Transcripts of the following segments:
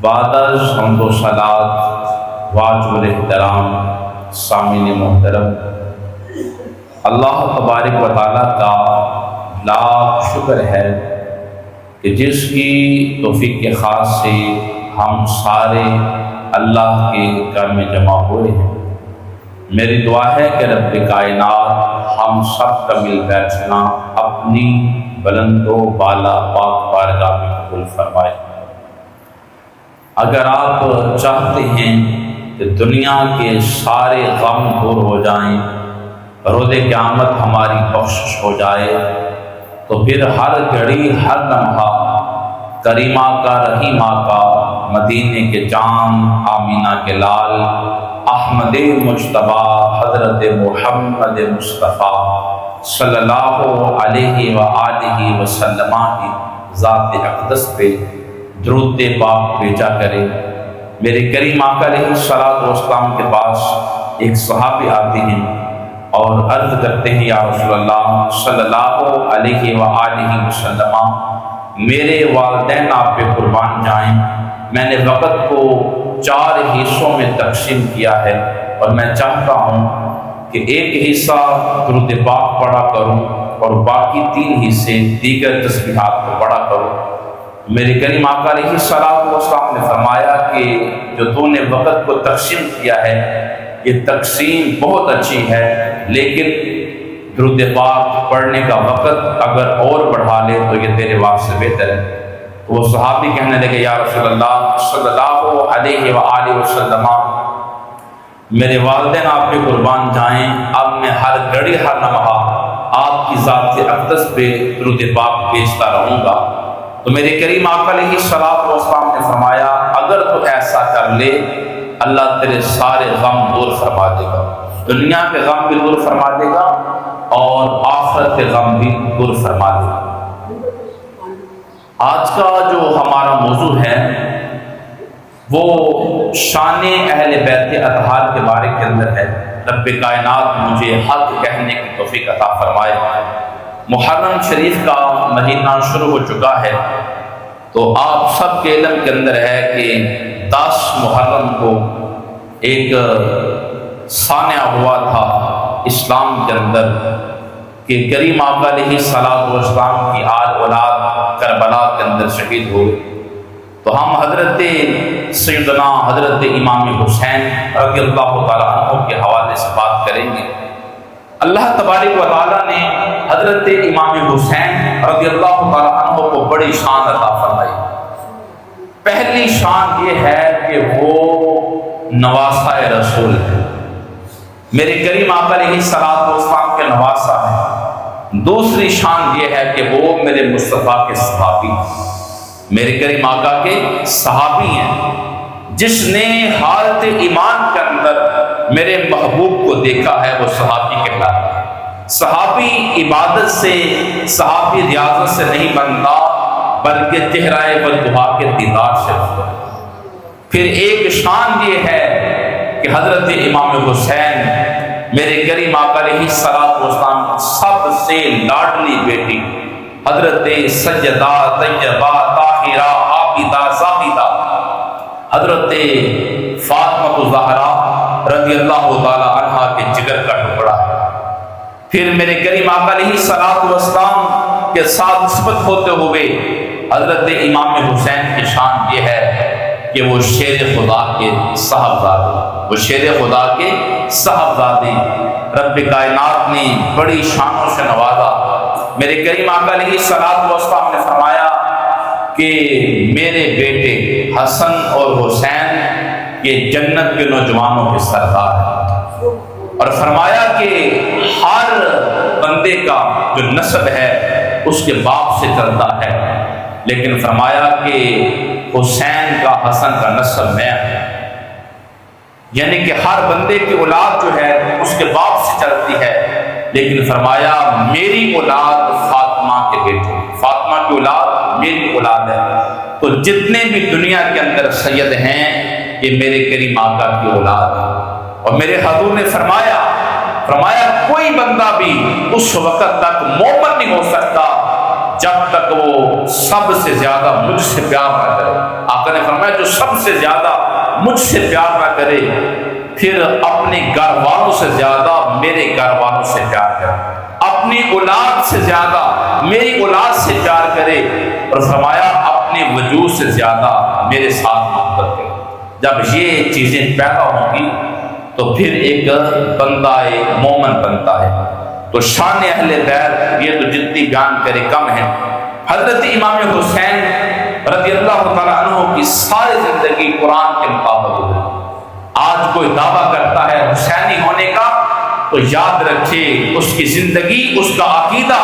بعد از حمد و صلات واجب الاحترام سامعین محترم، اللہ تبارک و تعالیٰ کا لاکھ شکر ہے کہ جس کی توفیق خاص سے ہم سارے اللہ کے گھر میں جمع ہوئے ہیں۔ میری دعا ہے کہ رب کائنات ہم سب کا مل بیٹھنا اپنی بلند و بالا پاک بارگاہ میں قبول فرمائے۔ اگر آپ چاہتے ہیں کہ دنیا کے سارے غم دور ہو جائیں، روز قیامت ہماری بخشش ہو جائے، تو پھر ہر گھڑی ہر لمحہ کریمہ کا رحیمہ کا مدینے کے جان آمینہ کے لال احمد مجتبیٰ حضرت محمد مصطفیٰ صلی اللہ علیہ وآلہ وسلم کی ذات اقدس پہ درود پاک بھیجا کرے۔ میرے کریم آقا علیہ الصلوۃ والسلام کے پاس ایک صحابی آتے ہیں اور عرض کرتے ہیں، یا رسول اللہ صلی اللہ علیہ وآلہ وسلم، میرے والدین آپ پہ قربان جائیں، میں نے وقت کو 4 حصوں میں تقسیم کیا ہے اور میں چاہتا ہوں کہ ایک حصہ درود پاک پڑھا کروں اور باقی 3 حصے دیگر تسبیحات کو پڑھا کروں۔ میرے کریم آقا علیہ السلام نے فرمایا کہ جو تو نے وقت کو تقسیم کیا ہے یہ تقسیم بہت اچھی ہے، لیکن درود پاک پڑھنے کا وقت اگر اور بڑھا لے تو یہ تیرے واسطے بہتر ہے۔ تو وہ صحابی کہنے لگے، یا رسول اللہ صلی اللہ علیہ وآلہ وسلم، میرے والدین آپ پہ قربان جائیں، اب میں ہر گھڑی ہر لمحہ آپ کی ذات اقدس پہ درود پاک بھیجتا رہوں گا۔ تو میرے کریم آقا علیہ السلام نے فرمایا، اگر تو ایسا کر لے اللہ تیرے سارے غم دور فرما دے گا، دنیا کے غم بھی دور فرما دے گا اور آخرت کے غم بھی دور فرما دے گا۔ آج کا جو ہمارا موضوع ہے وہ شان اہل بیت اطہار کے بارے کے اندر ہے۔ رب کائنات مجھے حق کہنے کی توفیق عطا فرمائے۔ محرم شریف کا مہینہ شروع ہو چکا ہے، تو آپ سب کے علم کے اندر ہے کہ 10 محرم کو ایک سانحہ ہوا تھا اسلام کے اندر کہ کریم آقا علیہ السلام کی آل اولاد کربلا کے اندر شہید ہوئے۔ تو ہم حضرت سیدنا حضرت امام حسین رضی اللہ تعالیٰ عنہ کے حوالے سے بات کریں گے۔ اللہ تبارک و تعالیٰ نے حضرت امام حسین رضی اللہ تعالیٰ عنہ کو بڑی شان عطا فرمائی۔ پہلی شان یہ ہے کہ وہ نواسہ رسول ہے، میرے کریم آقا علیہ السلام کے نواسہ ہیں۔ دوسری شان یہ ہے کہ وہ میرے مصطفیٰ کے صحابی، میرے کریم آقا کے صحابی ہیں۔ جس نے حالت ایمان کے اندر میرے محبوب کو دیکھا ہے وہ صحابی کہلاتا ہے۔ صحابی عبادت سے، صحابی ریاضت سے نہیں بنتا بلکہ چہرہ والدہا کے دیدار سے بنتا۔ پھر ایک شان یہ ہے کہ حضرت امام حسین میرے کریم آقا علیہ السلام سب سے لاڈلی بیٹی حضرت سیدہ طیبہ طاہرہ عابدہ زاہدہ حضرت فاطمہ الزہرا رضی اللہ تعالی عنہا کے جگر کا ٹکڑا ہے۔ پھر میرے کریم آقا علیہ السلام کے ساتھ نسبت ہوتے ہوئے حضرت امام حسین کی شان یہ ہے کہ وہ شیر خدا کے صاحبزادے، وہ شیر خدا کے صاحبزادے، رب کائنات نے بڑی شانوں سے نوازا۔ میرے کریم آقا علیہ السلام نے فرمایا کہ میرے بیٹے حسن اور حسین یہ جنت کے نوجوانوں کے سردار ہیں، اور فرمایا کہ ہر بندے کا جو نسب ہے اس کے باپ سے چلتا ہے، لیکن فرمایا کہ حسین کا حسن کا نسب میں ہے، یعنی کہ ہر بندے کی اولاد جو ہے اس کے باپ سے چلتی ہے، لیکن فرمایا میری اولاد فاطمہ کے بیٹے، فاطمہ کی اولاد میری اولاد ہے۔ تو جتنے بھی دنیا کے اندر سید ہیں یہ میرے کریم آقا کی اولاد ہے۔ اور میرے حضور نے فرمایا کوئی بندہ بھی اس وقت تک مومن نہیں ہو سکتا جب تک وہ سب سے زیادہ مجھ سے پیار نہ کرے۔ آقا نے فرمایا جو سب سے زیادہ مجھ سے پیار نہ کرے پھر اپنے گھر والوں سے زیادہ میرے گھر والوں سے پیار کرے، اپنی اولاد سے زیادہ میری اولاد سے پیار کرے، اور فرمایا اپنے وجود سے زیادہ میرے ساتھ محبت کرے۔ جب یہ چیزیں پیدا ہوں گی تو پھر ایک بندہ ایک مومن بنتا ہے۔ تو شان اہل بیت یہ تو جتنی بیان کرے کم ہے۔ حضرت امام حسین رضی اللہ تعالیٰ عنہ کی ساری زندگی قرآن کے مطابق ہوئی۔ آج کوئی دعویٰ کرتا ہے حسینی ہونے کا تو یاد رکھے اس کی زندگی، اس کا عقیدہ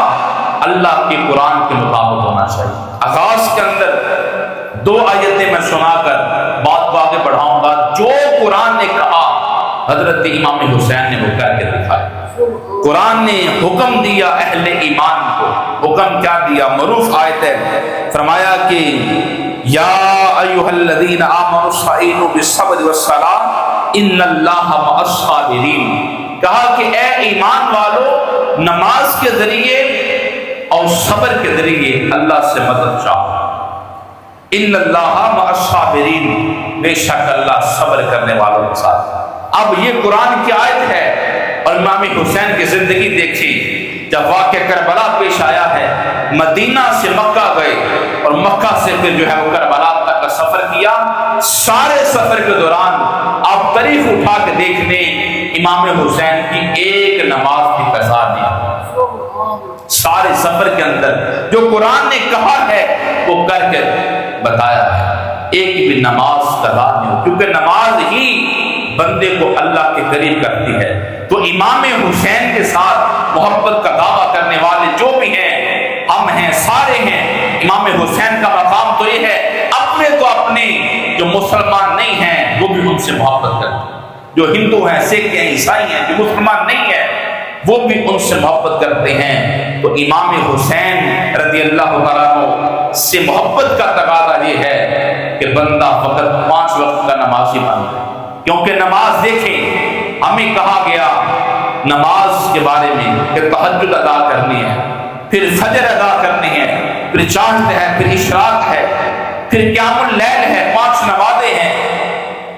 اللہ کے قرآن کے مطابق ہونا چاہیے۔ آغاز کے اندر 2 آیتیں میں سنا کر بات کو آگے بڑھاؤں گا۔ جو قرآن نے کہا حضرت امام حسین نے وہ کر کے دکھایا۔ قرآن نے حکم دیا اہل ایمان کو، حکم کیا دیا؟ معروف آیت ہے، فرمایا کہ یا ایھا الذین آمنوا استعینوا بالصبر والصلاۃ ان اللہ مع الصابرین۔ کہا کہ اے ایمان والو نماز کے ذریعے اور صبر کے ذریعے اللہ سے مدد چاہو۔ ان اللہ مع الصابرین، بے شک اللہ صبر کرنے والوں کے ساتھ۔ اب یہ قرآن کی آیت ہے، اور امام حسین کی زندگی دیکھی۔ جب واقعہ کربلا پیش آیا ہے، مدینہ سے مکہ گئے اور مکہ سے پھر جو ہے وہ کربلا تک کا سفر کیا۔ سارے سفر کے دوران آپ تاریخ اٹھا کے دیکھ لیں، امام حسین کی ایک نماز بھی قضا نہیں۔ سارے سفر کے اندر جو قرآن نے کہا ہے وہ کر کے بتایا ہے، ایک بھی نماز قضا نہیں، کیونکہ نماز ہی بندے کو اللہ کے قریب کرتی ہے۔ تو امام حسین کے ساتھ محبت کا دعویٰ کرنے والے جو بھی ہیں، ہم ہیں، سارے ہیں، امام حسین کا مقام تو یہ ہے اپنے تو اپنے جو مسلمان نہیں ہیں وہ بھی ان سے محبت کرتے ہیں، جو ہندو ہیں، سکھ ہیں، عیسائی ہیں، جو مسلمان نہیں ہیں وہ بھی ان سے محبت کرتے ہیں۔ تو امام حسین رضی اللہ تعالیٰ عنہ سے محبت کا تقاضا یہ ہے کہ بندہ فقط 5 وقت کا نمازی بن جائے، کیونکہ نماز دیکھیں ہمیں کہا گیا نماز کے بارے میں کہ تہجد ادا کرنی ہے، پھر فجر ادا کرنی ہے، پھر چاند ہے، پھر اشراق ہے، پھر قیام اللیل ہے، 5 نمازیں ہیں،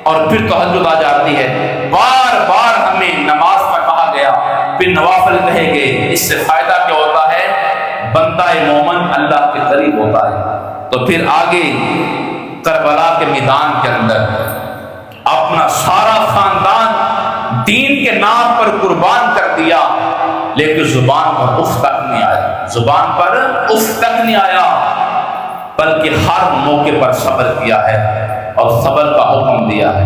اور پھر تہجد آ جاتی ہے۔ بار بار ہمیں نماز کا کہا گیا، پھر نوافل کہے گئے۔ اس سے فائدہ کیا ہوتا ہے؟ بندہ مومن اللہ کے قریب ہوتا ہے۔ تو پھر آگے کربلا کے میدان کے اندر اپنا سارا خاندان دین کے نام پر قربان کر دیا، لیکن زبان پر اف تک نہیں آیا، زبان پر اف تک نہیں آیا، بلکہ ہر موقع پر صبر کیا ہے اور صبر کا حکم دیا ہے۔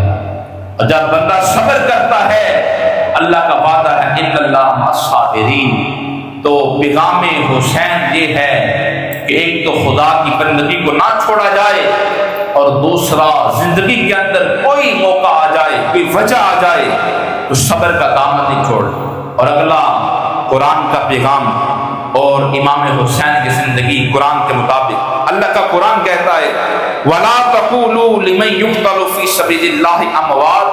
اور جب بندہ صبر کرتا ہے، اللہ کا وعدہ ہے ان اللہ مع الصابرین۔ تو پیغام حسین یہ ہے کہ ایک تو خدا کی بندگی کو نہ چھوڑا جائے، اور دوسرا زندگی کے اندر کوئی موقع آ جائے، کوئی وجہ آ جائے تو صبر کا دامن نہیں چھوڑ۔ اور اگلا قرآن کا پیغام اور امام حسین کی زندگی قرآن کے مطابق، اللہ کا قرآن کہتا ہے وَلَا تَقُولُوا لِمَن يُقْتَلُ فِي سَبِيلِ اللَّهِ أَمْوَاتٌ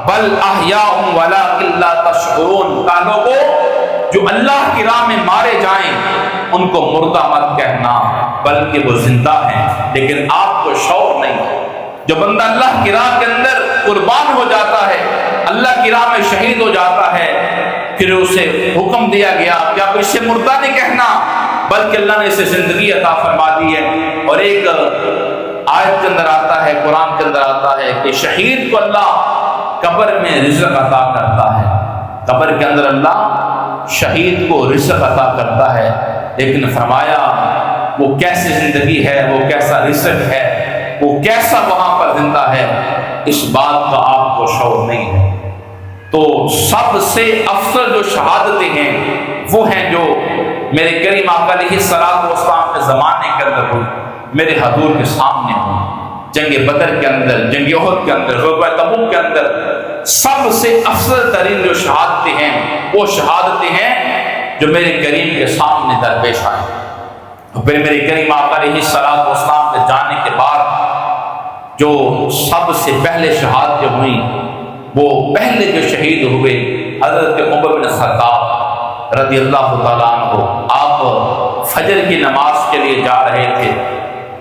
بَلْ أَحْيَاءٌ وَلَٰكِن لَّا تَشْعُرُونَ۔ کہا لوگوں جو اللہ کی راہ میں مارے جائیں ان کو مردہ مت کہنا، بلکہ وہ زندہ ہیں، لیکن آپ کو شعور نہیں ہے۔ جو بندہ اللہ کی راہ کے اندر قربان ہو جاتا ہے، اللہ کی راہ میں شہید ہو جاتا ہے، پھر اسے حکم دیا گیا کہ آپ اسے مردہ نہیں کہنا، بلکہ اللہ نے اسے زندگی عطا فرما دی ہے۔ اور ایک آیت کے اندر آتا ہے، قرآن کے اندر آتا ہے کہ شہید کو اللہ قبر میں رزق عطا کرتا ہے، قبر کے اندر اللہ شہید کو رزق عطا کرتا ہے، لیکن فرمایا وہ کیسی زندگی ہے، وہ کیسا رزق ہے، وہ کیسا وہاں پر زندہ ہے، اس بات کا آپ کو شعور نہیں ہے۔ تو سب سے افضل جو شہادتیں ہیں وہ ہیں جو میرے کریم آقا علیہ الصلوۃ والسلام کے زمانے کے اندر ہوئی، میرے حضور کے سامنے ہوئی، جنگ بدر کے اندر، جنگ احد کے اندر، غزوہ تبوک کے اندر۔ سب سے افضل ترین جو شہادتیں ہیں وہ شہادتیں ہیں جو میرے کریم کے سامنے درپیش آئیں۔ پھر میرے کریم آقا علیہ الصلوۃ والسلام کے جانے کے بعد جو سب سے پہلے شہادتیں ہوئیں، وہ پہلے جو شہید ہوئے حضرت عمر بن خطاب رضی اللہ تعالیٰ عنہ، آپ فجر کی نماز کے لیے جا رہے تھے،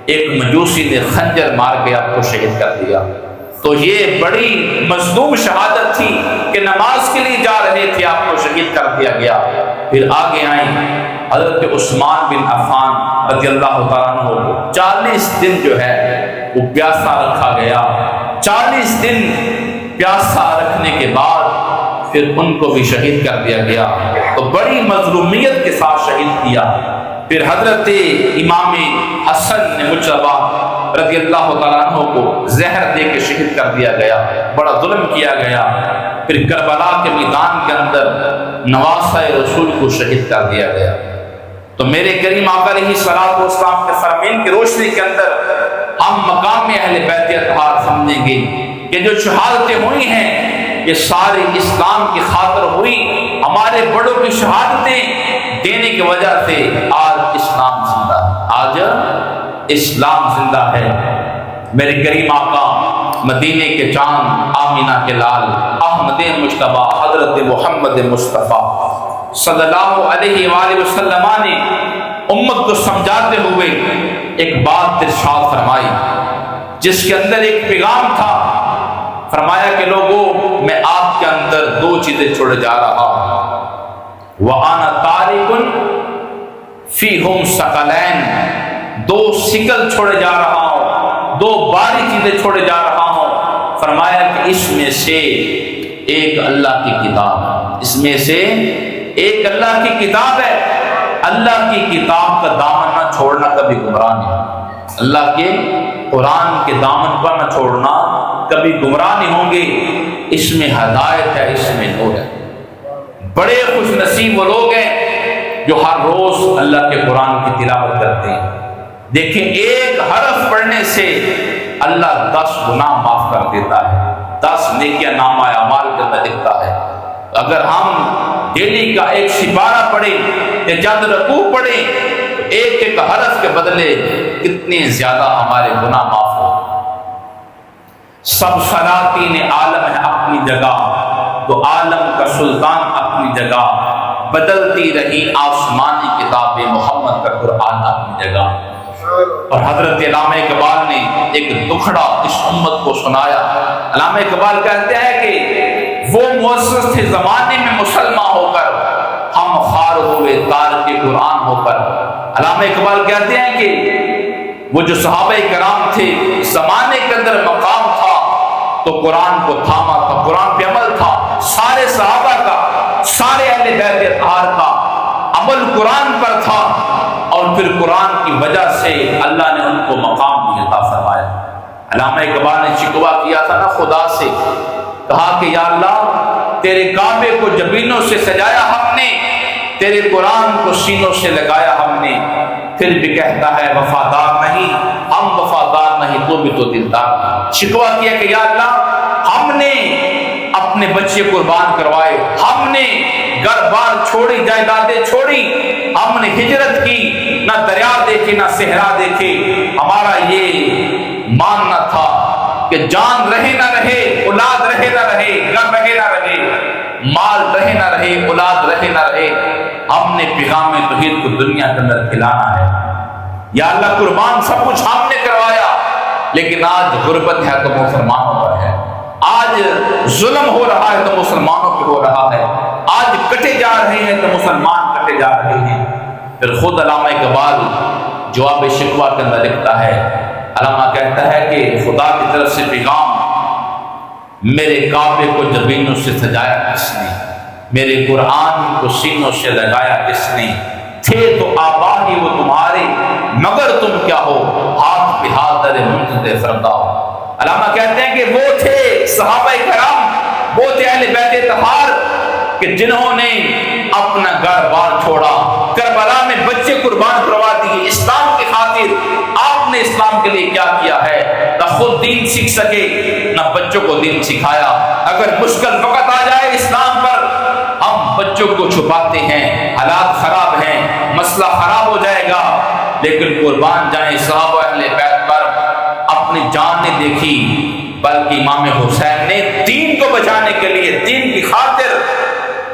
ایک مجوسی نے خنجر مار کے آپ کو شہید کر دیا۔ تو یہ بڑی مظلوم شہادت تھی کہ نماز کے لیے جا رہے تھے، آپ کو شہید کر دیا گیا۔ پھر آگے آئیں حضرت عثمان بن عفان رضی اللہ تعالیٰ عنہ کو 40 دن جو ہے وہ پیاسا رکھا گیا۔ 40 دن پیاسا رکھنے کے بعد پھر ان کو بھی شہید کر دیا گیا، تو بڑی مظلومیت کے ساتھ شہید کیا۔ پھر حضرت امام حسن نے مجتبی رضی اللہ تعالیٰ عنہ کو زہر دے کے شہید کر دیا گیا، بڑا ظلم کیا گیا۔ پھر کربلا کے میدان کے اندر نواسہ رسول کو شہید کر دیا گیا۔ تو میرے کریم آقا علیہ الصلوۃ والسلام کے فرمان کی روشنی کے اندر ہم مقام اہل بیت اطہار سمجھیں گے کہ جو شہادتیں ہوئی ہیں یہ سارے اسلام کی خاطر ہوئی۔ ہمارے بڑوں کی شہادتیں دینے کی وجہ سے آج اسلام زندہ ہے، آج اسلام زندہ ہے۔ میرے کریم آقا مدینے کے چاند، آمینہ کے لال، احمد مجتبی حضرت محمد مصطفیٰ صلی اللہ علیہ وآلہ وسلم نے امت کو سمجھاتے ہوئے ایک بات ارشاد فرمائی جس کے اندر ایک پیغام تھا۔ فرمایا کہ لوگوں، میں آپ کے اندر 2 چیزیں چھوڑے جا رہا ہوں، وَأَنَا تَارِكٌ فِيهُمْ ثَقَلَيْنِ، 2 سکل چھوڑے جا رہا ہوں، 2 باری چیزیں چھوڑے جا رہا ہوں۔ فرمایا کہ اس میں سے ایک اللہ کی کتاب، اس میں سے ایک اللہ کی کتاب ہے۔ اللہ کی کتاب کا دامن نہ چھوڑنا کبھی گمراہ نہیں، اللہ کے قرآن کے دامن پر نہ چھوڑنا کبھی گمراہ نہیں ہوں گے۔ اس میں ہدایت ہے، اس میں نور ہے۔ بڑے خوش نصیب وہ لوگ ہیں جو ہر روز اللہ کے قرآن کی تلاوت کرتے ہیں۔ دیکھیں، ایک حرف پڑھنے سے اللہ 10 گناہ معاف کر دیتا ہے، 10 نیکیاں نامہ اعمال کے اندر لکھتا ہے۔ اگر ہم ڈیلی کا ایک سپارہ پڑھیں یا چند رکوع پڑھیں تو ایک ایک حرف کے بدلے کتنے زیادہ ہمارے گناہ معاف ہو۔ سب سلاطین عالم ہے اپنی جگہ، تو عالم کا سلطان اپنی جگہ، بدلتی رہی آسمانی کتاب محمد کا قرآن اپنی جگہ۔ اور حضرت علامہ اقبال نے ایک دکھڑا اس امت کو سنایا۔ علامہ اقبال کہتے ہیں کہ وہ مؤسس تھے زمانے میں مسلمان ہو کر، ہم خوار ہوئے تارک قرآن ہو کر۔ علامہ اقبال کہتے ہیں کہ وہ جو صحابہ کرام تھے، زمانے کے اندر مقام تھا تو قرآن کو تھاما تھا، قرآن پہ عمل تھا۔ سارے صحابہ کا، سارے اہل بیت اطہار کا عمل قرآن پر تھا، اور پھر قرآن کی وجہ سے اللہ نے ان کو مقام بھی عطا فرمایا۔ علامہ اقبال نے شکوہ کیا تھا نا خدا سے، کہا کہ یا اللہ، تیرے کعبے کو جبینوں سے سجایا ہم نے، تیرے قرآن کو سینوں سے لگایا ہم نے، پھر بھی کہتا ہے وفادار نہیں، ہم وفادار نہیں، تو بھی تو دلدار۔ شکوہ کیا کہ یا اللہ، ہم نے اپنے بچے قربان کروائے، ہم نے گھر بار چھوڑی، جائیدادیں چھوڑی، ہم نے ہجرت کی، نہ دریا دیکھے نہ صحرا دیکھے۔ ہمارا یہ ماننا تھا کہ جان رہے نہ رہے، اولاد رہے نہ رہے، گھر رہے نہ رہے، مال رہے نہ رہے، اولاد رہے نہ رہے، ہم نے پیغام توحید کو دنیا کے اندر پھیلانا ہے۔ یا اللہ، قربان سب کچھ ہم نے کروایا، لیکن آج غربت ہے تو مسلمانوں پر ہے، آج ظلم ہو رہا ہے تو مسلمانوں پہ ہو رہا ہے، آج کٹے جا رہے ہیں تو مسلمان کٹے جا رہے ہیں۔ پھر خود علامہ اقبال جواب شکوہ کے اندر لکھتا ہے، علامہ کہتا ہے کہ خدا کی طرف سے پیغام، میرے کعبے کو جبینوں سے سجایا کس نے، میرے قرآن کو سینوں سے لگایا کس نے، تھے تو آبا ہی وہ تمہارے، مگر تم کیا ہو، ہاتھ پہ ہاتھ درے منتظر فردا ہو۔ علامہ کہتے ہیں کہ وہ تھے صحابہ کرام، وہ تھے اہل بیت اطہار کہ جنہوں نے اپنا گھر بار چھوڑا، کربلا میں بچے قربان کروا دیے اسلام کی خاطر۔ آپ نے اسلام کے لیے کیا کیا ہے؟ نہ خود دین سیکھ سکے، نہ بچوں کو دین سکھایا۔ اگر مشکل وقت آ جائے اسلام پر، ہم بچوں کو چھپاتے ہیں، حالات خراب ہیں، مسئلہ خراب ہو جائے گا، لیکن قربان جائیں صحابہ اہل بیت پر اپنی جان نے دیکھی، بلکہ امام حسین نے دین کو بچانے کے لیے، دین کی خاطر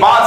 5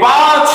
5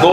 2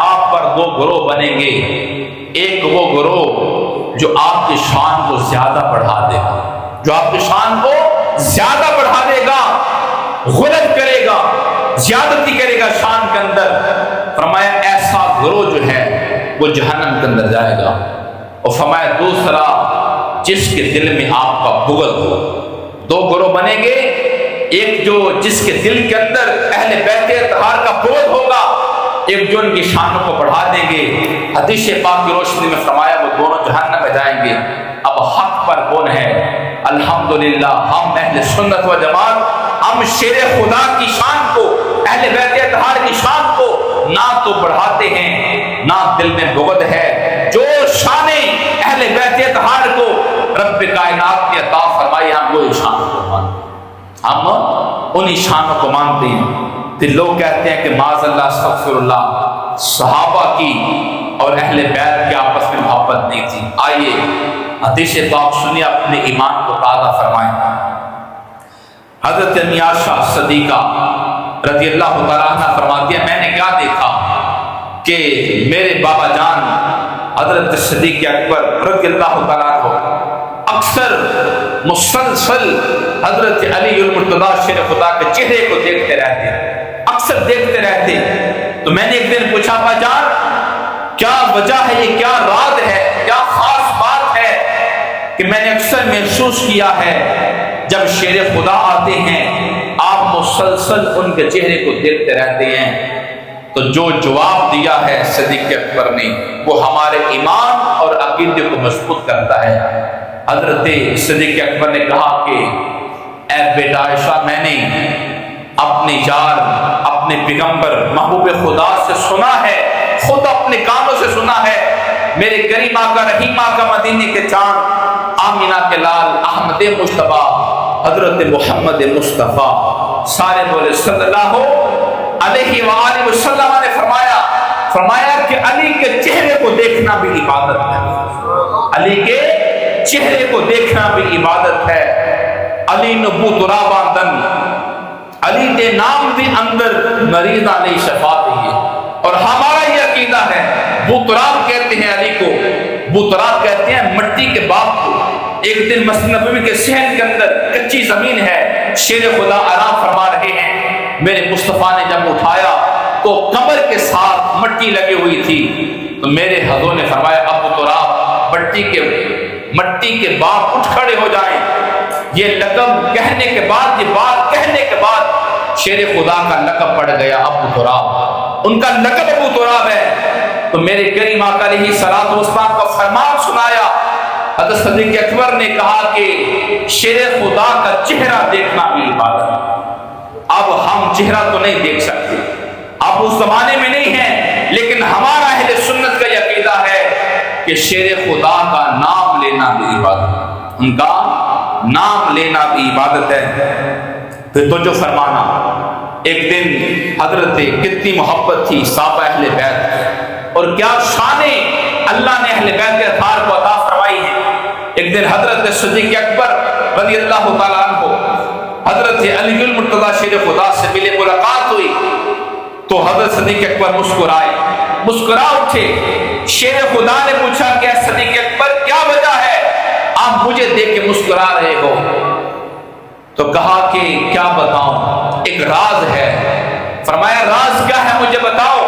آپ پر دو گروہ بنیں گے، ایک وہ گروہ جو آپ کی شان کو زیادہ بڑھا دے گا، جو آپ کی شان کو زیادہ بڑھا دے گا، غلط کرے گا، زیادتی کرے گا شان کے اندر۔ فرمایا ایسا گروہ جو ہے وہ جہنم کے اندر جائے گا۔ اور فرمایا دوسرا جس کے دل میں آپ کا بغض ہو۔ دو گروہ بنیں گے، ایک جو جس کے دل کے اندر اہل بیت اطہار کا بغض ہوگا، ایک جو ان کی شانوں کو بڑھا دیں گے۔ حدیث پاک کی روشنی میں فرمایا وہ دونوں جہنم میں جائیں گے۔ اب حق پر کون ہے؟ الحمدللہ ہم اہل سنت و جماعت، ہم شیر خدا کی شان کو، اہل بیت اطہار کی شان کو نہ تو بڑھاتے ہیں نہ دل میں بغض ہے۔ جو شان اہل بیت اطہار کو رب کائنات نے عطا فرمائی ہم وہی شان کو مانتے، ہم انہی شانوں کو مانتے ہیں۔ تو لوگ کہتے ہیں کہ معاذ اللہ استغفر اللہ، صحابہ کی اور اہل بیت کی آپس میں محبت نہیں تھی۔ آئیے حدیث پاک سنیے، اپنے ایمان کو تازہ فرمائیں۔ حضرت عائشہ صدیقہ رضی اللہ تعالیٰ عنہ فرماتی ہے میں نے کیا دیکھا کہ میرے بابا جان حضرت صدیق اکبر رضی اللہ تعالیٰ عنہ اکثر مسلسل حضرت علی المرتضیٰ شیر خدا کے چہرے کو دیکھتے رہتے، اکثر دیکھتے رہتے۔ تو میں نے ایک دن پوچھا بابا جان کیا وجہ ہے، یہ کیا راز ہے، کیا خاص بات ہے کہ میں نے اکثر محسوس کیا ہے جب شیر خدا آتے ہیں آپ مسلسل ان کے چہرے کو دیکھتے رہتے ہیں؟ تو جو جواب دیا ہے صدیق اکبر نے وہ ہمارے ایمان اور عقیدے کو مضبوط کرتا ہے۔ حضرت صدیق اکبر نے کہا کہ اے بیٹا عائشہ، میں نے اپنے یار، اپنے پیغمبر محبوب خدا سے سنا ہے، خود اپنے کانوں سے سنا ہے، میرے کریم آقا رحیم آقا مدینے کے چاند، آمینہ کے لال، احمد مجتبیٰ، حضرت محمد مصطفیٰ سارے بولے صلی اللہ علیہ وآلہ وسلم نے فرمایا کہ علی کے چہرے کو دیکھنا بھی عبادت ہے، علی کے چہرے کو دیکھنا بھی عبادت ہے۔ علی نبو تراباندن، علی دے نام دی اندر مریض علی شفاعت ہے، اور ہمارا یہ عقیدہ ہے، بوتراب کہتے ہیں علی کو، بوتراب کہتے ہیں مٹی کے باپ کو۔ ایک دن مسجد نبوی کے صحن کے اندر کچی زمین ہے، شیر خدا آرام فرما رہے ہیں، میرے مصطفیٰ نے جب اٹھایا تو کمر کے ساتھ مٹی لگی ہوئی تھی، تو میرے حضور نے فرمایا ابو تراب مٹی کے باپ اٹھ کھڑے ہو جائیں۔ یہ لقب کہنے کے بعد، یہ بات کہنے کے بعد شیر خدا کا لقب پڑ گیا ابو تراب، ان کا لقب ابو تراب ہے۔ تو میرے کریم آقا علیہ الصلوۃ والسلام کا فرمان سنایا، حضرت صدیق اکبر نے کہا کہ شیر خدا کا چہرہ دیکھنا بھی عبادت ہے۔ اب ہم چہرہ تو نہیں دیکھ سکتے، اب اس زمانے میں نہیں ہیں، لیکن ہمارا اہل سنت کا یہ عقیدہ ہے کہ شیر خدا کا نام لینا بھی عبادت ہے، ان کا نام لینا بھی عبادت ہے۔ پھر تو جو فرمانا، ایک دن حضرت کتنی محبت تھی صحابہ اہل بیت، اور کیا شانیں اللہ نے اہل بیت کے اطہار کو عطا فرمائی ہے۔ ایک دن حضرت صدیق اکبر رضی اللہ تعالیٰ عنہ حضرت علی المرتضیٰ شیر خدا سے ملے، ملاقات ہوئی، تو حضرت صدیق اکبر مسکرا اٹھے۔ شیر خدا نے پوچھا کہ صدیق اکبر کیا وجہ ہے آپ مجھے دیکھ کے مسکرا رہے ہو؟ تو کہا کہ کیا بتاؤں، ایک راز ہے۔ فرمایا راز کیا ہے مجھے بتاؤ؟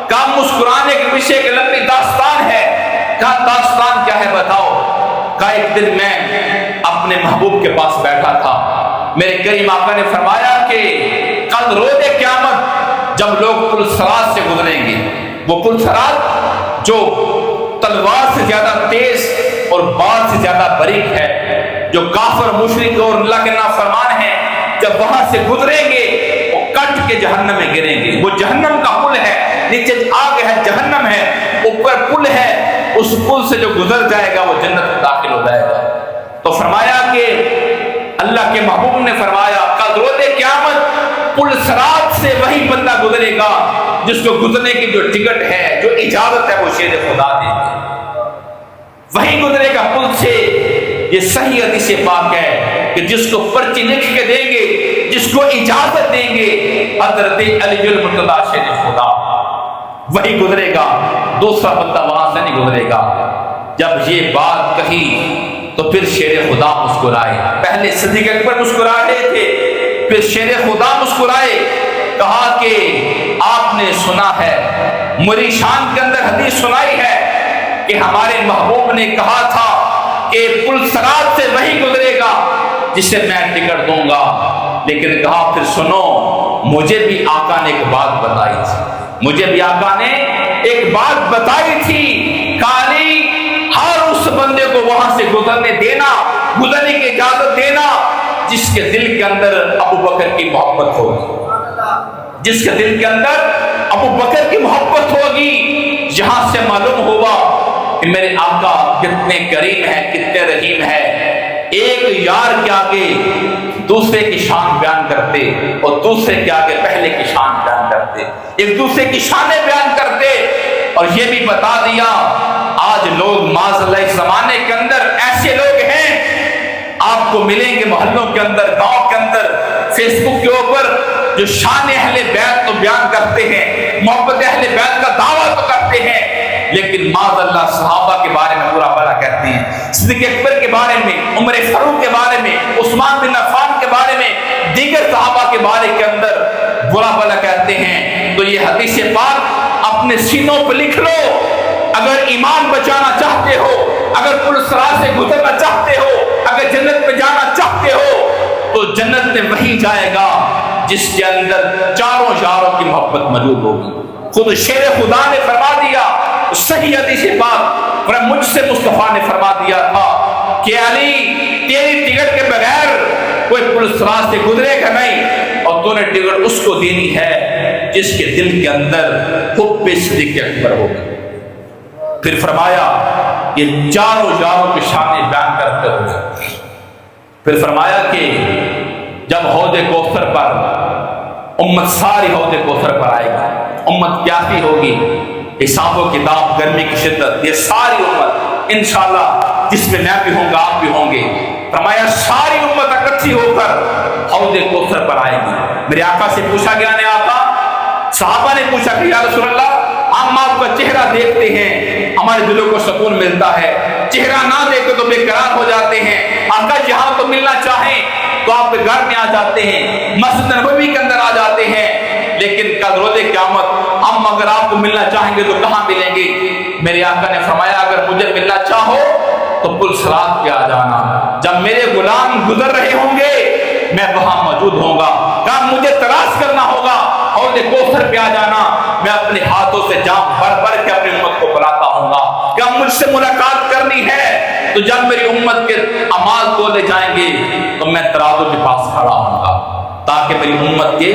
کہا مسکرانے کے پیچھے ایک لمبی داستان ہے۔ کہا داستان کیا ہے بتاؤ؟ کہا ایک دن میں اپنے محبوب کے پاس بیٹھا تھا، میرے کریم آقا نے فرمایا کہ کل روز قیامت جب لوگ پل صراط سے گزریں گے، وہ پل صراط جو تلوار سے زیادہ تیز اور بال سے زیادہ باریک ہے، جو کافر مشرک اور اللہ کے نافرمان ہیں، جب وہاں سے گزریں گے وہ کٹ کے جہنم میں گریں گے۔ وہ جہنم کا پل ہے، نیچے آگ ہے، جہنم ہے، اوپر پل ہے، اس پل سے جو گزر جائے گا وہ جنت میں داخل ہو جائے گا۔ تو فرمایا کہ اللہ کے محبوب نے فرمایا کل روز قیامت پل صراط سے وہی بندہ گزرے گا جس کو گزرنے کی جو ٹکٹ ہے، جو اجازت ہے، وہ شیر خدا دیں گے، وہی گزرے گا پل سے۔ یہ صحیح حدیث پاک ہے کہ جس کو پرچی لکھ کے دیں گے جس کو اجازت دیں گے حضرت علی المرتضیٰ شیر خدا، وہی گزرے گا، دوسرا بندہ وہاں سے نہیں گزرے گا۔ جب یہ بات کہی تو پھر شیر خدا مسکرائے۔ پہلے صدیق اکبر مسکرا رہے تھے، پھر شیر خدا مسکرائے، کہا کہ آپ نے سنا ہے، میری شان کے اندر حدیث سنائی ہے کہ ہمارے محبوب نے کہا تھا کہ پل صراط سے وہی گزرے گا جسے میں ٹکٹ دوں گا، لیکن کہا پھر سنو، مجھے بھی آقا نے ایک بات بتائی تھی، مجھے بھی آقا نے ایک بات بتائی تھی، کالی ہر اس بندے کو وہاں سے گزرنے دینا، گزرنے کی اجازت دینا جس کے دل کے اندر ابو بکر کی محبت ہوگی، جس کے دل کے اندر ابو بکر کی محبت ہوگی۔ جہاں سے معلوم ہوا کہ میرے آقا کتنے کریم ہیں، کتنے رحیم ہیں، ایک یار کے آگے دوسرے کی شان بیان کرتے اور دوسرے کے آگے پہلے کی شان بیان کرتے، ایک دوسرے کی شانیں بیان کرتے۔ اور یہ بھی بتا دیا، آج لوگ معاذ اللہ اس زمانے کے اندر ایسے لوگ ہیں، آپ کو ملیں گے محلوں کے اندر، گاؤں کے اندر، فیس بک کے اوپر، جو شان اہل بیت تو بیان کرتے ہیں، محبت اہل بیت کا دعویٰ تو کرتے ہیں، لیکن معاذ اللہ صحابہ کے بارے میں برا بھلا کہتے ہیں، صدیق اکبر کے بارے میں، عمر فاروق کے بارے میں، عثمان بن عفان کے بارے میں، دیگر صحابہ کے بارے کے اندر برا بھلا کہتے ہیں۔ تو یہ حدیث پاک اپنے سینوں پہ لکھ لو، اگر ایمان بچانا چاہتے ہو، اگر پل صراط سے گزرنا چاہتے ہو، اگر جنت میں جانا چاہتے ہو تو جنت میں وہی جائے گا جس کے اندر چاروں یاروں کی محبت موجود ہوگی۔ خود شیر خدا نے فرما دیا، صحیح حدیث پاک، مجھ سے مصطفیٰ نے فرما دیا تھا کہ علی تیری ٹکٹ کے بغیر کوئی پل صراط سے گزرے گا نہیں، اور تو نے ٹکٹ اس کو دینی ہے جس کے دل کے اندر حب صدیق اکبر ہوگا۔ پھر فرمایا یہ چاروں یاروں کی شانیں بیان کرتے ہوئے پھر فرمایا کہ جب حوض کوثر پر امت ساری حوض کوثر پر آئے گی، امت پیاسی ہوگی، حساب و کتاب، گرمی کی شدت، یہ ساری امت انشاءاللہ جس میں میں بھی ہوں گا آپ بھی ہوں گے، فرمایا ساری امت اکٹھی ہو کر حوض کوثر پر آئے گی۔ میرے آقا سے پوچھا گیا نے آقا، صحابہ نے پوچھا کہ یا رسول اللہ ہم آپ کا چہرہ دیکھتے ہیں ہمارے دلوں کو سکون ملتا ہے، چہرہ نہ دیکھو تو بے قرار ہو جاتے ہیں، آقا جہاں تو ملنا چاہیں تو آپ کے گھر میں آ جاتے ہیں، مسجد نبوی کے اندر آ جاتے ہیں، لیکن کل روز قیامت ہم اگر آپ کو ملنا چاہیں گے تو کہاں ملیں گے؟ میرے آقا نے فرمایا اگر مجھے ملنا چاہو تو پل صراط پہ آ جانا، جب میرے غلام گزر رہے ہوں گے میں وہاں موجود ہوں گا، کام مجھے تلاش کرنا ہوگا، حوض کوثر پہ آ جانا، میں اپنے ہاتھوں سے جام بھر بھر کے اپنی امت کو بلاتا ہوں گا، کیا مجھ سے ملاقات کرنی ہے تو جب میری امت کے اعمال تولے جائیں گے تو میں ترازو کے پاس کھڑا ہوں گا تاکہ میری امت کے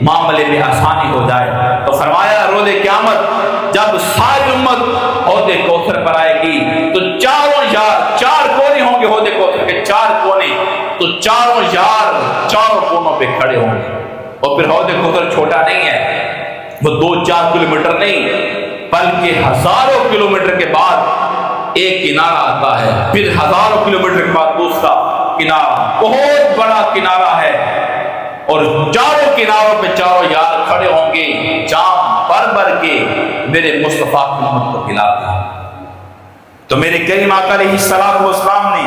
معاملے میں آسانی ہو جائے۔ تو فرمایا روز قیامت جب ساری امت حوض کوثر پر آئے گی تو چاروں یار، چار کونے ہوں گے حوض کوثر کے، چار کونے، تو چاروں یار چاروں کونوں پہ کھڑے ہوں گے، اور پھر حوض کوثر چھوٹا نہیں ہے، وہ 2-4 کلومیٹر نہیں بلکہ ہزاروں کلومیٹر کے بعد ایک کنارہ آتا ہے، پھر ہزاروں کلومیٹر کے بعد دوسرا کنارہ، بہت بڑا کنارہ ہے، اور چاروں کناروں پہ چاروں یار کھڑے ہوں گے، جام بھر بھر کے میرے مصطفیٰ کی امت کو کھلاتے ہیں۔ تو میرے کریم آقا علیہ السلام نے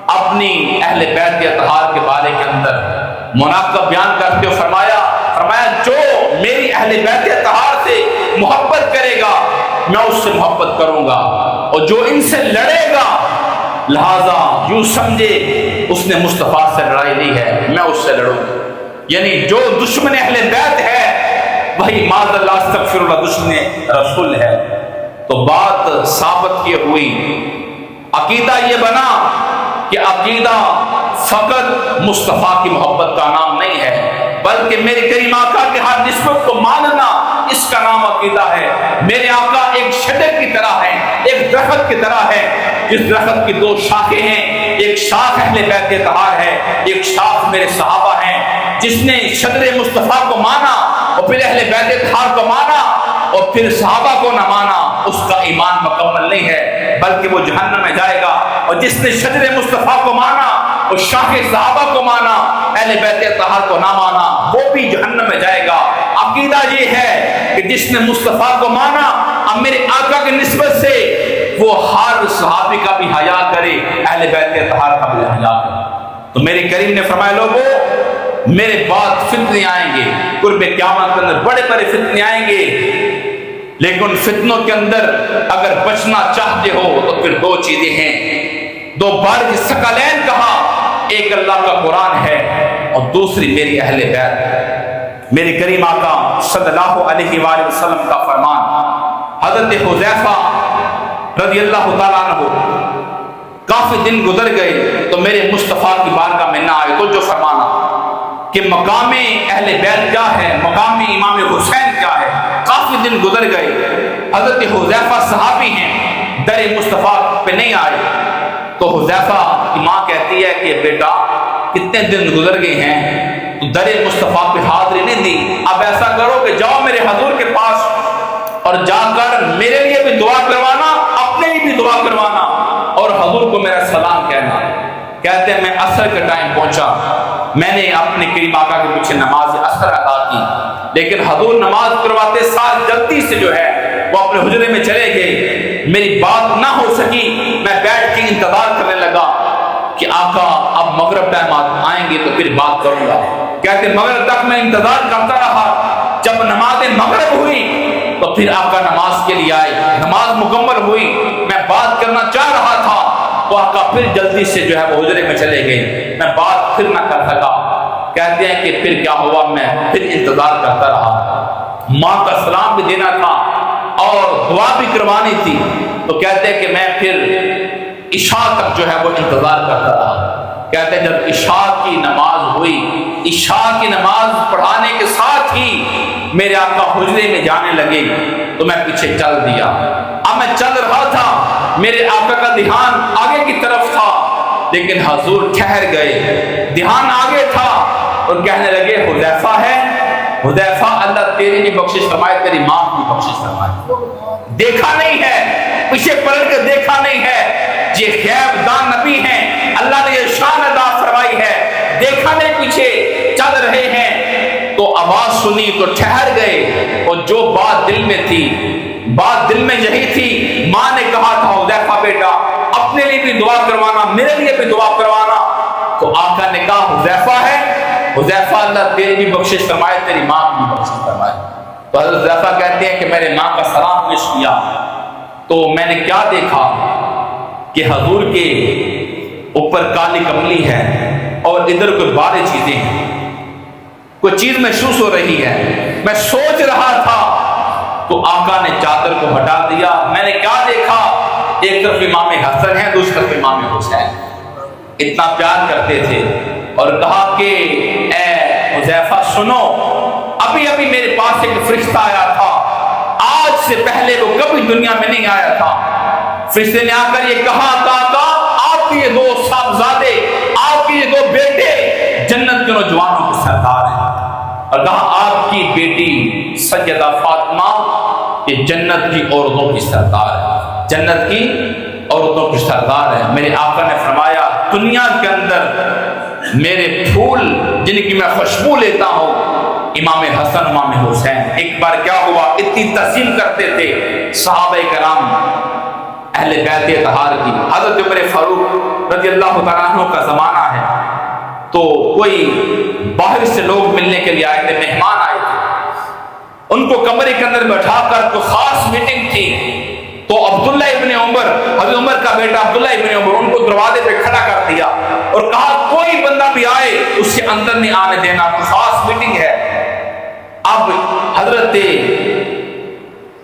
اپنی اہل بیت اطہار کے بارے کے اندر مناقب بیان کرتے ہوئے فرمایا جو میری اہل بیت اطہار سے محبت کرے گا میں اس سے محبت کروں گا، اور جو ان سے لڑے گا لہذا یوں سمجھے اس نے مصطفیٰ سے لڑائی نہیں ہے، میں اس سے لڑوں گا، یعنی جو دشمن اہل بیت ہے وہی معاذ اللہ استغفر اللہ دشمن رسول ہے۔ تو بات ثابت کی ہوئی، عقیدہ یہ بنا کہ عقیدہ فقط مصطفیٰ کی محبت کا نام نہیں ہے بلکہ میرے کریم آقا کے ہر نسبت کو ماننا اس کا نام عقیدہ ہے۔ میرے آقا ایک شجر کی طرح ہے، ایک درخت کی طرح ہے، جس درخت کی 2 شاخیں ہیں، ایک شاخ اہل بیت اطہار ہے، ایک شاخ میرے صحابہ ہیں۔ جس نے شجر مصطفیٰ کو مانا اور پھر اہل بیت اطہار کو مانا اور پھر صحابہ کو نہ مانا اس کا ایمان مکمل نہیں ہے بلکہ وہ جہنم میں جائے گا، اور جس نے شجر مصطفیٰ کو مانا اور شاخ صحابہ کو مانا، اہل بیت اطہار کو نہ مانا وہ بھی جہنم میں جائے گا۔ عقیدہ یہ ہے کہ جس نے مصطفیٰ کو مانا اب میرے آقا کی نسبت سے وہ ہر صحابی کا بھی حیا کرے، اہل بیت اطہار کا بھی حیا کرے۔ تو میرے کریم نے فرمایا لوگوں میرے بعد فتنے آئیں گے، قرب قیامت کے اندر بڑے بڑے فتنے آئیں گے، لیکن فتنوں کے اندر اگر بچنا چاہتے ہو تو پھر دو چیزیں ہیں، دو بار ثقلین کہا، ایک اللہ کا قرآن ہے اور دوسری میری اہل بیت۔ میرے کریم آقا صلی اللہ علیہ وآلہ وسلم کا فرمان، حضرت حذیفہ رضی اللہ تعالیٰ عنہ کافی دن گزر گئے تو میرے مصطفیٰ کی بارگاہ میں نہ آئے، تو جو فرمانا کہ مقام اہل بیت کیا ہے، مقام امام حسین کیا ہے، کافی دن گزر گئے، حضرت حذیفہ صحابی ہیں در مصطفیٰ پہ نہیں آئے، تو حذیفہ کی ماں کہتی ہے کہ بیٹا کتنے دن گزر گئے ہیں تو در مصطفیٰ پہ حاضری نہیں دی، اب ایسا کرو کہ جاؤ میرے حضور کے پاس اور جا کر میرے لیے بھی دعا کروانا، اپنے لیے بھی دعا کروانا اور حضور کو میرا سلام کہنا۔ کہتے ہیں میں عصر کے ٹائم پہنچا، میں نے اپنے کریم آقا کے پیچھے نماز عصر ادا کی، لیکن حضور نماز کرواتے ساتھ جلدی سے جو ہے وہ اپنے حجرے میں چلے گئے، میری بات نہ ہو سکی، میں بیٹھ کے انتظار کرنے لگا کہ آقا اب مغرب ٹائم آئیں گے تو پھر بات کروں گا۔ کہتے مغرب تک میں انتظار کرتا رہا، جب نماز مغرب ہوئی تو پھر آقا نماز کے لیے آئے، نماز مکمل ہوئی، میں بات کرنا چاہ رہا تھا تو آقا پھر جلدی سے جو ہے وہ حجرے میں چلے گئے، میں بات پھر نہ کر سکا۔ کہتے ہیں کہ پھر کیا ہوا، میں پھر انتظار کرتا رہا، ماں کا سلام بھی دینا تھا اور دعا بھی کروانی تھی، تو کہتے ہیں کہ میں پھر عشاء تک جو ہے وہ انتظار کرتا رہا۔ کہتے ہیں جب عشاء کی نماز ہوئی، عشاء کی نماز پڑھانے کے ساتھ ہی میرے آقا حجرے میں جانے لگے تو میں پیچھے چل دیا۔ اب میں چل رہا تھا، میرے آقا کا دھیان آگے کی طرف تھا، لیکن حضور ٹھہر گئے، دھیان آگے تھا اور کہنے لگے حذیفہ ہے، حذیفہ اللہ تیری بھی بخشش فرمائے، تیری ماں کی بخشش فرمائے۔ دیکھا نہیں ہے، پیچھے پلٹ کر دیکھا نہیں ہے، یہ غیب دان نبی ہیں، اللہ نے یہ شان ادا فرمائی ہے، دیکھا نہیں پیچھے چل رہے ہیں، تو آواز سنی تو ٹھہر گئے، اور جو بات دل میں تھی، بات دل میں یہی تھی، ماں نے کہا تھا حذیفہ بیٹا اپنے لیے بھی دعا کروانا، میرے لیے بھی دعا کروانا، تو آقا نے کہا حذیفہ ہے، حذیفہ اللہ تیری بھی بخشش فرمائے، تیری ماں کی بھی بخشش فرمائے۔ تو حضرت حذیفہ کہتے ہیں کہ میں نے ماں کا سلام پیش کیا تو میں نے کیا دیکھا کہ حضور کے اوپر کالی کملی ہے اور ادھر کوئی بارے چیزیں ہیں، کوئی چیز محسوس ہو رہی ہے، میں سوچ رہا تھا تو آقا نے چادر کو ہٹا دیا، میں نے کیا دیکھا، ایک طرف امام حسن ہے، دوسری طرف امام حسین، اتنا پیار کرتے تھے، اور کہا کہ اے حذیفہ سنو، ابھی ابھی میرے پاس ایک فرشتہ آیا تھا، آج سے پہلے وہ کبھی دنیا میں نہیں آیا تھا، فرشتے نے آ کر یہ کہا کہ آپ کے یہ دو صاحبزادے، آپ کے یہ دو بیٹے جنت کے نوجوانوں کے سردار ہیں، اور کہا آپ کی بیٹی سیدہ فاطمہ یہ جنت کی عورتوں کی سردار ہے، جنت کی عورتوں کی سردار ہے۔ میرے آقا نے فرمایا دنیا کے اندر میرے پھول جن کی میں خوشبو لیتا ہوں امام حسن امام حسین۔ ایک بار کیا ہوا، اتنی تعظیم کرتے تھے صحابہ کرام اہل بیت اطہار کی، حضرت عمر فاروق رضی اللہ تعالیٰ عنہ کا زمانہ ہے، تو کوئی باہر سے لوگ ملنے کے لیے آئے تھے، مہمان آئے تھے، ان کو کمرے کے اندر بٹھا کر کوئی خاص میٹنگ تھی، تو عبداللہ ابن عمر، حضرت عمر کا بیٹا عبداللہ ابن عمر، ان کو دروازے پہ کھڑا کر دیا اور کہا کوئی بندہ بھی آئے اس کے اندر نہیں آنے دینا، کوئی خاص میٹنگ ہے۔ اب حضرت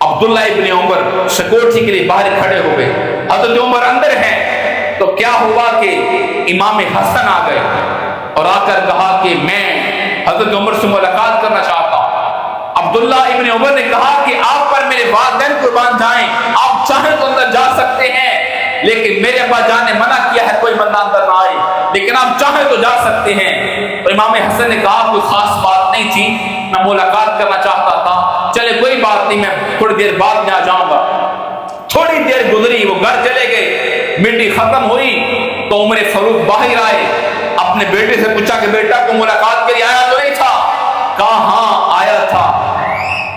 عبداللہ ابن عمر سیکورٹی کے لیے باہر کھڑے ہو گئے، حضرت عمر اندر ہیں، تو کیا ہوا کہ امام حسن آ گئے اور آ کر کہا کہ میں حضرت عمر سے ملاقات کرنا چاہتا ہوں۔ عبداللہ ابن عمر نے کہا کہ آپ پر میرے والدین قربان جائیں، آپ چاہیں تو اندر جا سکتے ہیں، لیکن میرے ابا جان نے منع کیا ہے کوئی بندہ اندر نہ آئے، لیکن آپ چاہیں تو جا سکتے ہیں۔ تو امام حسن نے کہا کوئی خاص بات نہیں تھی، میں ملاقات کرنا چاہتا تھا، چلے کوئی بات نہیں، میں تھوڑی دیر بعد میں آ جاؤں گا۔ تھوڑی دیر گزری، وہ گھر چلے گئے، میٹنگ ختم ہوئی تو عمر فاروق باہر آئے، اپنے بیٹے سے پوچھا کہ بیٹا کو ملاقات کے لیے آیا تو نہیں تھا؟ کہا ہاں آیا تھا۔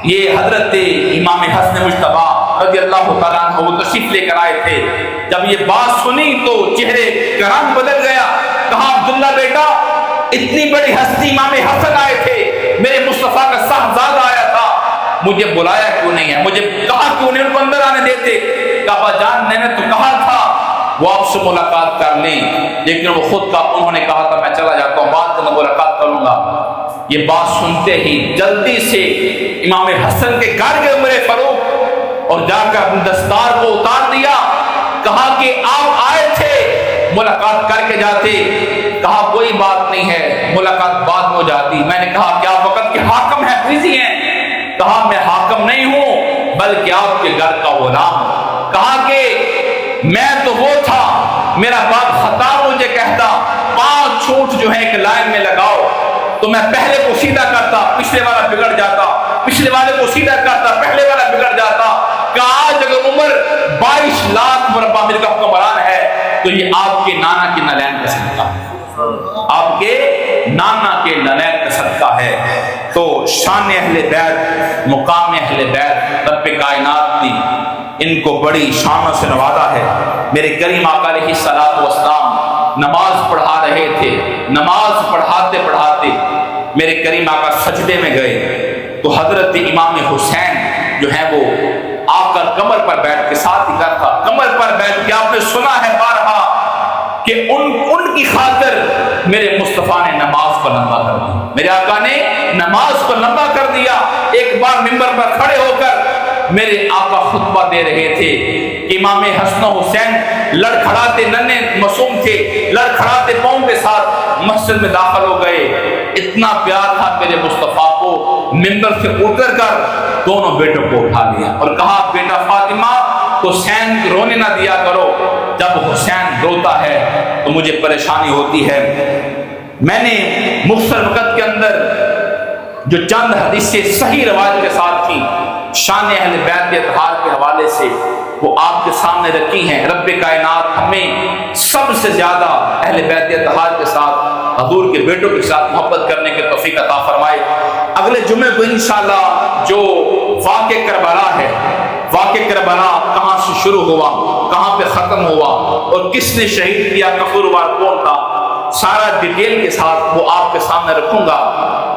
یہ حضرت امام حسن مجتبیٰ رضی اللہ تعالیٰ عنہ وہ تشریف لے کر آئے تھے۔ جب یہ بات سنی تو چہرے کا رنگ بدل گیا۔ کہا عبداللہ بیٹا، اتنی بڑی ہستی امام حسن آئے تھے، میرے مصطفیٰ کا صاحبزادہ آیا تھا، مجھے بلایا کیوں نہیں ہے، مجھے کہا کیوں نہیں ان کو اندر آنے دیتے؟ کعبہ جان میں نے تو کہا تھا وہ آپ سے ملاقات کر لیں، لیکن وہ خود کا انہوں نے کہا تھا میں چلا جاتا ہوں، بعد میں ملاقات کروں گا۔ یہ بات سنتے ہی جلدی سے امام حسن کے گھر گئے عمر فاروق اور جا کر اپنے دستار کو اتار دیا۔ کہا کہ آپ آئے تھے، ملاقات کر کے جاتے۔ کہا کوئی بات نہیں ہے، ملاقات بعد میں ہو جاتی۔ میں نے کہا کہ آپ وقت کے حاکم ہیں، بزی ہیں؟ کہا میں حاکم نہیں ہوں بلکہ آپ کے گھر کا غلام ہوں۔ کہا کہ میں تو وہ تھا، میرا باپ خطاب مجھے کہتا 5 چھوٹ جو ہے ایک لائن میں لگاؤ، تو میں پہلے کو سیدھا کرتا، پچھلے والا بگڑ جاتا، پچھلے والے کو سیدھا کرتا، پہلے والا بگڑ جاتا۔ کہ آج اگر عمر 22 لاکھ مربع میل کا حکمران ہے تو یہ آپ کے نانا کے نالین کا صدقہ ہے، آپ کے نانا کے نالین کا صدقہ ہے۔ تو شان اہل بیت، مقام اہل بیت رب کائنات نے ان کو بڑی شانوں سے نوازا ہے۔ میرے کریم آقا علیہ الصلوۃ والسلام نماز پڑھا رہے تھے، نماز پڑھاتے پڑھاتے میرے کریم آقا سجدے میں گئے تو حضرت امام حسین جو ہے وہ آ کر کمر پر بیٹھ کے، ساتھ ہی گھر تھا، کمر پر بیٹھ کے آپ نے سنا ہے بارہا کہ ان کی خاطر میرے مصطفیٰ نے نماز کو لمبا کر دیا، میرے آقا نے نماز کو لمبا کر دیا۔ ایک بار منبر پر کھڑے ہو کر میرے آقا خطبہ دے رہے تھے، امام حسن و حسین لڑکھڑاتے ننھے معصوم تھے، لڑکھڑاتے پاؤں کے ساتھ مسجد میں داخل ہو گئے۔ اتنا پیار تھا میرے مصطفیٰ کو، منبر سے اتر کر دونوں بیٹوں کو اٹھا لیا اور کہا بیٹا فاطمہ حسین رونے نہ دیا کرو، جب حسین روتا ہے تو مجھے پریشانی ہوتی ہے۔ میں نے مختصر وقت کے اندر جو چند حدیثیں صحیح روایت کے ساتھ تھیں شان اہل بیت کے اطہار کے حوالے سے وہ آپ کے سامنے رکھی ہیں۔ رب کائنات ہمیں سب سے زیادہ اہل بیت اطہار کے ساتھ، حضور کے بیٹوں کے ساتھ محبت کرنے کے توفیق عطا فرمائے۔ اگلے جمعے کو انشاءاللہ جو واقعہ کربلا ہے، واقعہ کربلا کہاں سے شروع ہوا، کہاں پہ ختم ہوا اور کس نے شہید کیا، قصوروار کون تھا، سارا ڈیٹیل کے ساتھ وہ آپ کے سامنے رکھوں گا۔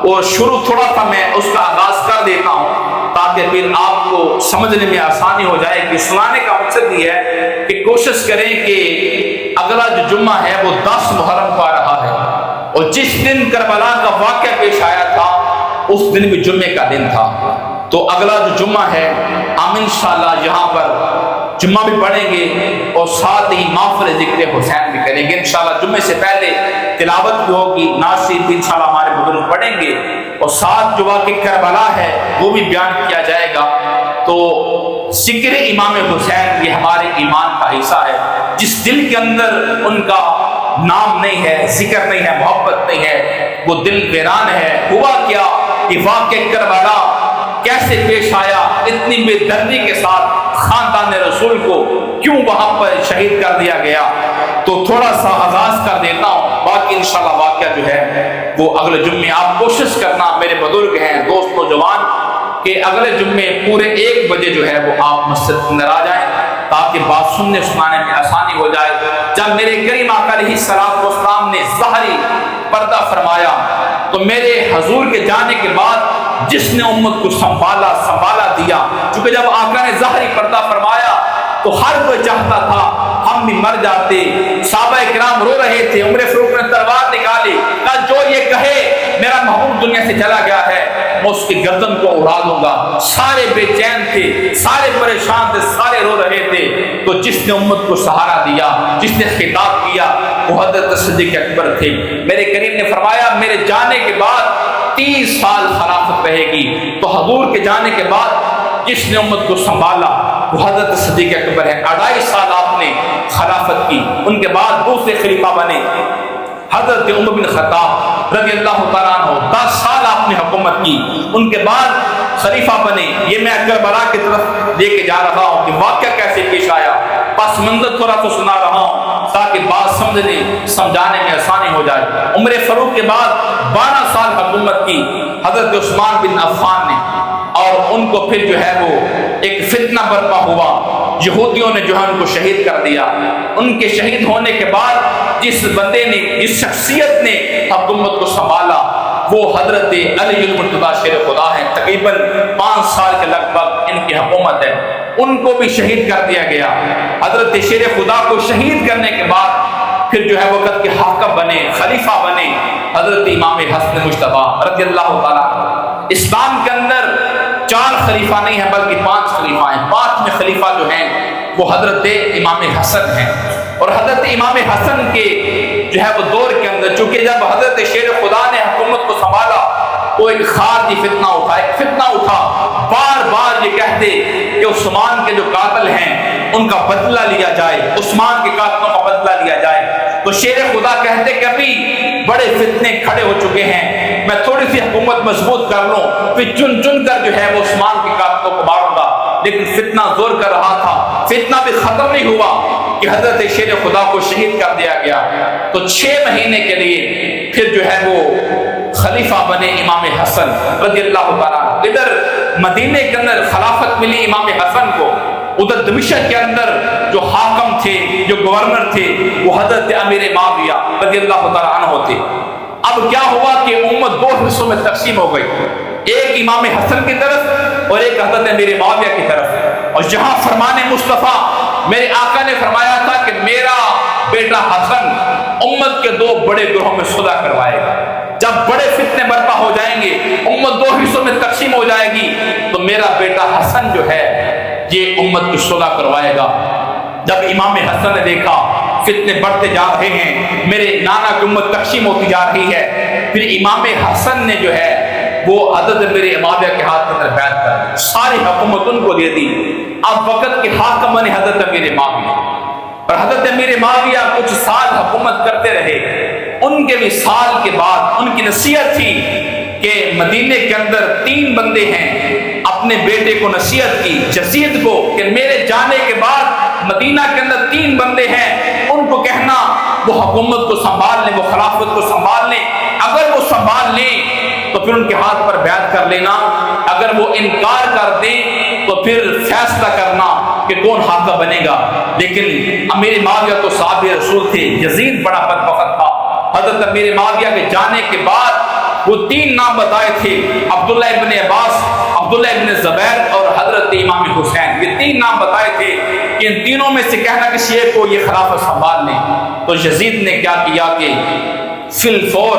اور شروع تھوڑا سا میں اس کا آغاز کر دیتا ہوں تاکہ پھر آپ کو سمجھنے میں آسانی ہو جائے کہ سنانے کا مقصد یہ ہے کہ کوشش کریں کہ اگلا جو جمعہ ہے وہ 10 محرم کو آ رہا ہے اور جس دن کربلا کا واقعہ پیش آیا تھا اس دن بھی جمعے کا دن تھا، تو اگلا جو جمعہ ہے ہم انشاءاللہ یہاں پر جمعہ بھی پڑھیں گے اور ساتھ ہی محفل ذکر حسین بھی کریں گے انشاءاللہ۔ جمعے سے پہلے تلاوت بھی ہوگی، ناصر بھی انشاءاللہ ہمارے بزرگ پڑھیں گے اور ساتھ جو واقعہ کربلا ہے وہ بھی بیان کیا جائے گا۔ تو ذکر امام حسین یہ ہمارے ایمان کا حصہ ہے، جس دل کے اندر ان کا نام نہیں ہے، ذکر نہیں ہے، محبت نہیں ہے، وہ دل ویران ہے۔ ہوا کیا کہ واقعہ کربلا کیسے پیش آیا، اتنی بے دردی کے ساتھ خاندان رسول کو کیوں وہاں پر شہید کر دیا گیا، تو تھوڑا سا آغاز کر دیتا ہوں، باقی انشاءاللہ واقعہ جو ہے وہ اگلے جمعے آپ کوشش کرنا، میرے بزرگ ہیں، دوست نوجوان، کہ اگلے جمعے پورے 1 بجے جو ہے وہ آپ مسجد کے اندر آ جائیں تاکہ بات سننے سنانے میں آسانی ہو جائے۔ جب میرے کریم آقا علیہ الصلوۃ والسلام نے ظاہری پردہ فرمایا تو میرے حضور کے جانے کے بعد جس نے امت کو سنبھالا دیا، چونکہ جب آقا نے ظاہری پردہ فرمایا تو ہر کوئی چاہتا تھا ہم بھی مر جاتے، صحابہ کرام رو رہے تھے، عمر فاروق نے تلوار نکالی، کہا جو یہ کہے میرا محبوب دنیا سے چلا گیا ہے میں اس کی گردن کو اڑا دوں گا۔ سارے بے چین تھے، سارے پریشان تھے، سارے رو رہے تھے، تو جس نے امت کو سہارا دیا، جس نے خطاب کیا وہ حضرت صدیق اکبر تھے۔ میرے کریم نے فرمایا میرے جانے کے بعد 30 سال خلافت رہے گی، تو حضور کے جانے کے بعد جس نے امت کو سنبھالا وہ حضرت صدیق اکبر ہے۔ 2.5 سال آپ نے خلافت کی، ان کے بعد دوسرے خلیفہ بنے حضرت عمر بن خطاب رضی اللہ تعالیٰ عنہ، 10 سال آپ نے حکومت کی، ان کے بعد خلیفہ بنے۔ یہ میں کربلا کی طرف لے کے جا رہا ہوں کہ واقعہ کیسے پیش آیا، پس منظر تھوڑا تو سنا رہا ہوں تاکہ بات سمجھانے میں آسانی ہو جائے۔ عمر فاروق کے بعد 12 سال حکومت کی حضرت عثمان بن عفان نے، اور ان کو پھر جو ہے وہ ایک فتنہ برپا ہوا، یہودیوں نے جو ہے ان کو شہید کر دیا۔ ان کے شہید ہونے کے بعد جس بندے نے، جس شخصیت نے حکومت کو سنبھالا وہ حضرت علی المرتضیٰ شیر خدا ہیں۔ تقریباً 5 سال کے لگ بھگ ان کی حکومت ہے، ان کو بھی شہید کر دیا گیا۔ حضرت شیر خدا کو شہید کرنے کے بعد پھر جو ہے وقت کے حاکم بنے، خلیفہ بنے حضرت امام حسن مجتبیٰ رضی اللہ تعالیٰ۔ اسلام کے اندر 4 خلیفہ نہیں ہیں بلکہ 5 خلیفہ ہیں۔ 5ویں خلیفہ جو ہیں وہ حضرت امام حسن ہیں، اور حضرت امام حسن کے جو ہے وہ دور کے اندر چونکہ جب حضرت شیر خدا نے حکومت کو سنبھالا تو ایک خارجی فتنہ اٹھا، بار بار یہ کہتے کہ عثمان کے جو قاتل ہیں ان کا بدلہ لیا جائے، عثمان کے قاتلوں کا بدلہ لیا جائے۔ تو شیر خدا کہتے کہ ابھی بڑے فتنے کھڑے ہو چکے ہیں، میں تھوڑی سی حکومت مضبوط کر لوں پھر چن چن کر جو ہے وہ عثمان کے قاتلوں کو ماروں گا۔ لیکن فتنہ زور کر رہا تھا، فتنہ بھی ختم نہیں ہوا کہ حضرت شیر خدا کو شہید کر دیا گیا۔ تو 6 مہینے کے لیے پھر جو ہے وہ خلیفہ بنے امام حسن رضی اللہ تعالیٰ۔ ادھر مدینے کے اندر خلافت ملی امام حسن کو، ادھر دمشق کے اندر جو حاکم تھے، جو گورنر تھے وہ حضرت امیر معاویہ رضی اللہ تعالیٰ عنہ تھے۔ اب کیا ہوا کہ امت 2 حصوں میں تقسیم ہو گئی، ایک امام حسن کی طرف اور ایک حضرت امیر معاویہ کی طرف۔ اور جہاں فرمان مصطفیٰ میرے آقا نے فرمایا تھا کہ میرا بیٹا حسن امت کے 2 بڑے گروہوں میں صلح کروائے گا، جب بڑے فتنے برپا ہو جائیں گے، امت 2 حصوں میں تقسیم ہو جائے گی، تو میرا بیٹا حسن جو ہے یہ امت کی صلح کروائے گا۔ جب امام حسن نے دیکھا فتنے بڑھتے جا رہے ہیں، میرے نانا کی امت تقسیم ہوتی جا رہی ہے، پھر امام حسن نے جو ہے وہ حضرت امیر معاویہ کے ہاتھ اندر بیعت کر دی، ساری حکومت ان کو دے دی۔ اب وقت کے حاکم بنے حضرت امیر معاویہ، اور حضرت امیر معاویہ کچھ سال حکومت کرتے رہے۔ ان کے بھی سال کے بعد ان کی نصیحت تھی کہ مدینے کے اندر 3 بندے ہیں، اپنے بیٹے کو نصیحت کی یزید کو کہ میرے جانے کے بعد مدینہ کے اندر 3 بندے ہیں، ان کو کہنا وہ حکومت کو سنبھال لیں، وہ خلافت کو سنبھال لیں، اگر وہ سنبھال لیں تو پھر ان کے ہاتھ پر بیعت کر لینا، اگر وہ انکار کر دیں تو پھر فیصلہ کرنا کہ کون حاکم بنے گا۔ لیکن امیر معاویہ تو صحابی رسول تھے، یزید بڑا بدبخت تھا۔ حضرت امیر معاویہ کے جانے کے بعد وہ 3 نام بتائے تھے، عبداللہ ابن عباس، عبداللہ ابن زبیر اور حضرت امام حسین، یہ 3 نام بتائے تھے کہ ان تینوں میں سے کہنا کسی ایک کو یہ خلافت سنبھال لیں۔ تو یزید نے کیا کیا کہ فی الفور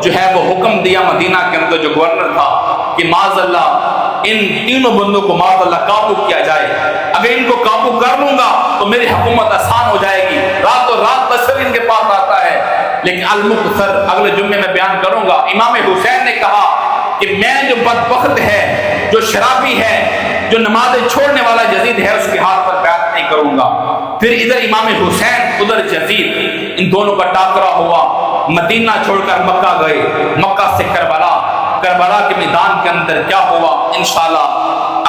جو ہے وہ حکم دیا مدینہ کے اندر جو گورنر تھا کہ معاذ اللہ ان تینوں بندوں کو معاذ اللہ قابو کیا جائے، اگر ان کو قابو کر لوں گا تو میری حکومت آسان ہو جائے گی، رات و رات بسر ان کے پاس آتا ہے۔ لیکن المختصر اگلے جمعے میں بیان کروں گا، امام حسین نے کہا کہ میں جو بدبخت ہے، جو شرابی ہے، جو نمازیں چھوڑنے والا یزید ہے، اس کے ہاتھ پر بیعت نہیں کروں گا۔ پھر ادھر امام حسین ادھر یزید، ان دونوں کا ٹاکرا ہوا، مدینہ چھوڑ کر مکہ گئے، مکہ سے کربلا کے میدان کے اندر کیا ہوا انشاءاللہ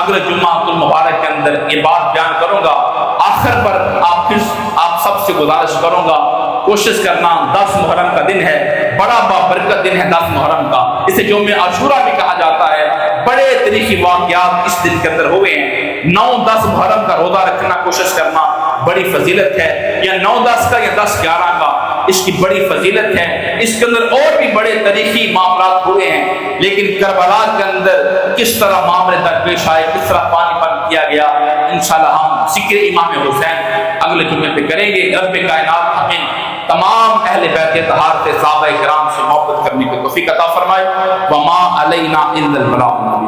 اگلے جمعہ المبارک کے اندر یہ بات بیان کروں گا۔ آخر پر آپ سب سے گزارش کروں گا، کوشش کرنا 10 محرم کا دن ہے، بڑا بابرکت دن ہے 10 محرم کا، اسے یوم عاشورہ بھی کہا جاتا ہے۔ بڑے تاریخی واقعات اس دن کے اندر ہوئے ہیں۔ 9-10 محرم کا روزہ رکھنا کوشش کرنا بڑی فضیلت ہے، یا 9-10 کا یا 10-11 کا، اس کی بڑی فضیلت ہے۔ اس کے اندر اور بھی بڑے تاریخی معاملات ہوئے ہیں، لیکن کربلا کے اندر کس طرح معاملے درپیش آئے، کس طرح پانی بند کیا گیا، انشاءاللہ ہم ذکر امام حسین اگلے جمعے پہ کریں گے۔ رب کائنات ہمیں تمام اہل بیت اطہار سے، صحابہ کرام سے محبت کرنے کی توفیق عطا فرمائے۔ وما علینا الا البلاغ۔